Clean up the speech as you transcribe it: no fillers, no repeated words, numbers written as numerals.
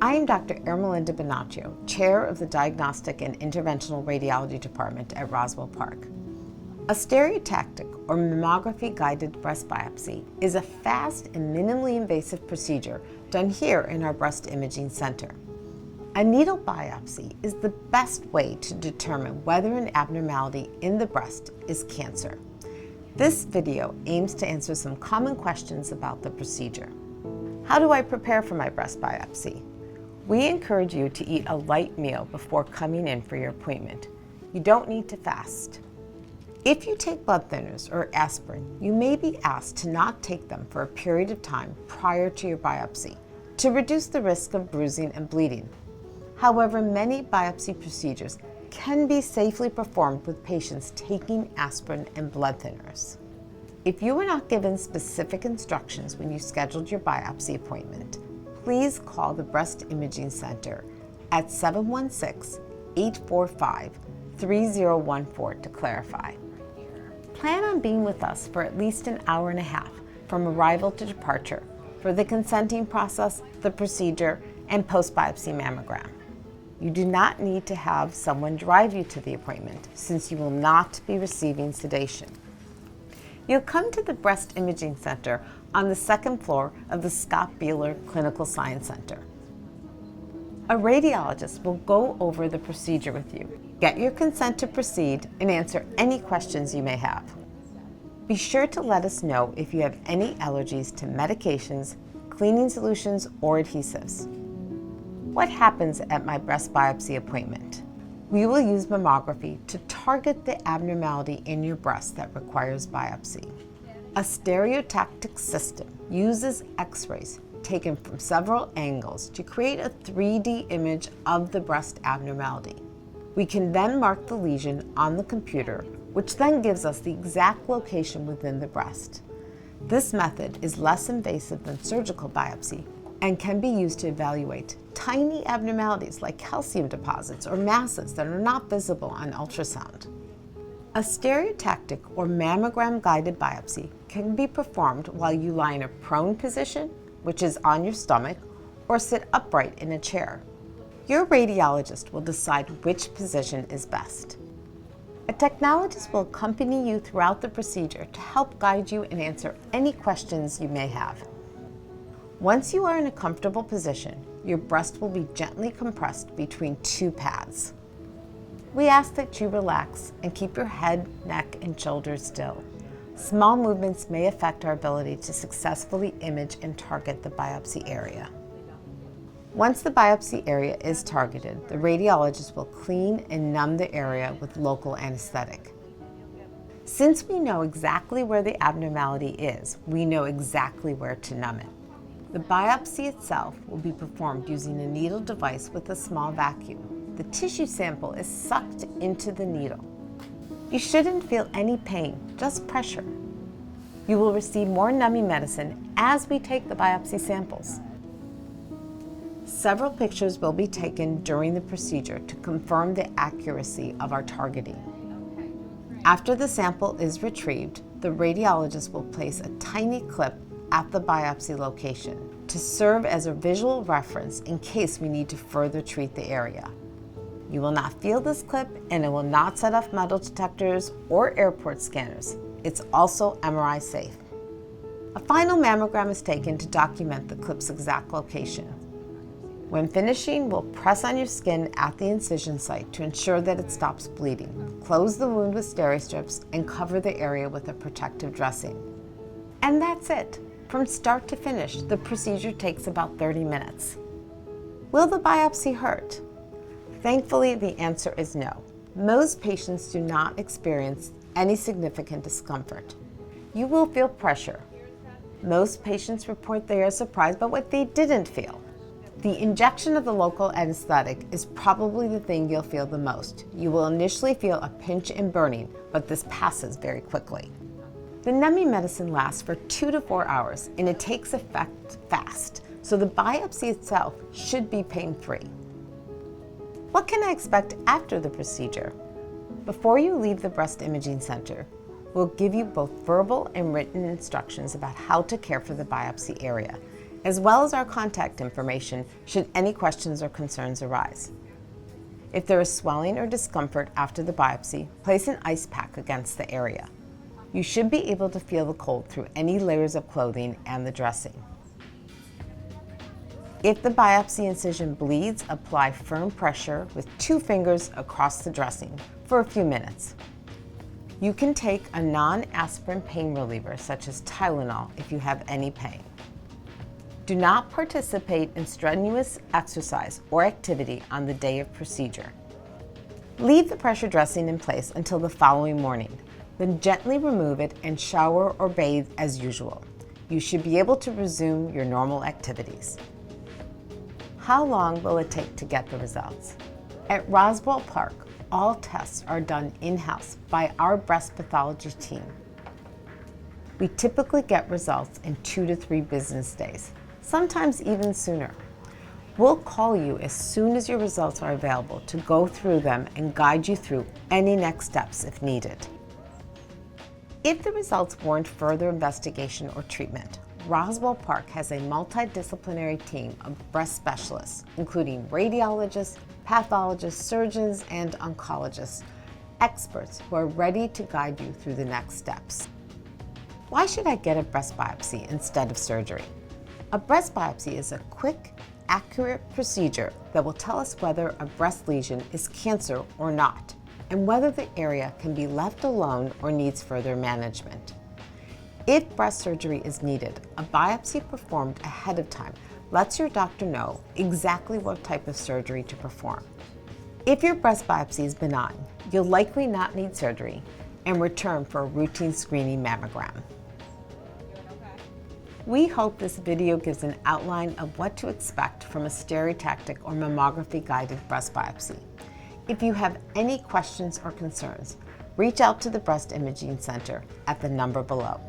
I am Dr. Ermelinda Bonaccio, Chair of the Diagnostic and Interventional Radiology Department at Roswell Park. A stereotactic or mammography-guided breast biopsy is a fast and minimally invasive procedure done here in our breast imaging center. A needle biopsy is the best way to determine whether an abnormality in the breast is cancer. This video aims to answer some common questions about the procedure. How do I prepare for my breast biopsy? We encourage you to eat a light meal before coming in for your appointment. You don't need to fast. If you take blood thinners or aspirin, you may be asked to not take them for a period of time prior to your biopsy to reduce the risk of bruising and bleeding. However, many biopsy procedures can be safely performed with patients taking aspirin and blood thinners. If you were not given specific instructions when you scheduled your biopsy appointment, please call the Breast Imaging Center at 716-845-3014 to clarify. Plan on being with us for at least an hour and a half from arrival to departure for the consenting process, the procedure, and post-biopsy mammogram. You do not need to have someone drive you to the appointment since you will not be receiving sedation. You'll come to the Breast Imaging Center on the second floor of the Scott Beeler Clinical Science Center. A radiologist will go over the procedure with you, get your consent to proceed, and answer any questions you may have. Be sure to let us know if you have any allergies to medications, cleaning solutions, or adhesives. What happens at my breast biopsy appointment? We will use mammography to target the abnormality in your breast that requires biopsy. A stereotactic system uses X-rays taken from several angles to create a 3D image of the breast abnormality. We can then mark the lesion on the computer, which then gives us the exact location within the breast. This method is less invasive than surgical biopsy and can be used to evaluate tiny abnormalities like calcium deposits or masses that are not visible on ultrasound. A stereotactic or mammogram-guided biopsy can be performed while you lie in a prone position, which is on your stomach, or sit upright in a chair. Your radiologist will decide which position is best. A technologist will accompany you throughout the procedure to help guide you and answer any questions you may have. Once you are in a comfortable position, your breast will be gently compressed between two pads. We ask that you relax and keep your head, neck, and shoulders still. Small movements may affect our ability to successfully image and target the biopsy area. Once the biopsy area is targeted, the radiologist will clean and numb the area with local anesthetic. Since we know exactly where the abnormality is, we know exactly where to numb it. The biopsy itself will be performed using a needle device with a small vacuum. The tissue sample is sucked into the needle. You shouldn't feel any pain, just pressure. You will receive more numbing medicine as we take the biopsy samples. Several pictures will be taken during the procedure to confirm the accuracy of our targeting. After the sample is retrieved, the radiologist will place a tiny clip at the biopsy location to serve as a visual reference in case we need to further treat the area. You will not feel this clip, and it will not set off metal detectors or airport scanners. It's also MRI safe. A final mammogram is taken to document the clip's exact location. When finishing, we'll press on your skin at the incision site to ensure that it stops bleeding. Close the wound with Steri-strips and cover the area with a protective dressing. And that's it. From start to finish, the procedure takes about 30 minutes. Will the biopsy hurt? Thankfully, the answer is no. Most patients do not experience any significant discomfort. You will feel pressure. Most patients report they are surprised by what they didn't feel. The injection of the local anesthetic is probably the thing you'll feel the most. You will initially feel a pinch and burning, but this passes very quickly. The numbing medicine lasts for 2 to 4 hours, and it takes effect fast, so the biopsy itself should be pain-free. What can I expect after the procedure? Before you leave the Breast Imaging Center, we'll give you both verbal and written instructions about how to care for the biopsy area. as well as our contact information should any questions or concerns arise. If there is swelling or discomfort after the biopsy, place an ice pack against the area. You should be able to feel the cold through any layers of clothing and the dressing. If the biopsy incision bleeds, apply firm pressure with 2 fingers across the dressing for a few minutes. You can take a non-aspirin pain reliever such as Tylenol if you have any pain. Do not participate in strenuous exercise or activity on the day of procedure. Leave the pressure dressing in place until the following morning, then gently remove it and shower or bathe as usual. You should be able to resume your normal activities. How long will it take to get the results? At Roswell Park, all tests are done in-house by our breast pathology team. We typically get results in 2 to 3 business days, sometimes even sooner. We'll call you as soon as your results are available to go through them and guide you through any next steps if needed. If the results warrant further investigation or treatment, Roswell Park has a multidisciplinary team of breast specialists, including radiologists, pathologists, surgeons, and oncologists, experts who are ready to guide you through the next steps. Why should I get a breast biopsy instead of surgery? A breast biopsy is a quick, accurate procedure that will tell us whether a breast lesion is cancer or not, and whether the area can be left alone or needs further management. If breast surgery is needed, a biopsy performed ahead of time lets your doctor know exactly what type of surgery to perform. If your breast biopsy is benign, you'll likely not need surgery and return for a routine screening mammogram. We hope this video gives an outline of what to expect from a stereotactic or mammography-guided breast biopsy. If you have any questions or concerns, reach out to the Breast Imaging Center at the number below.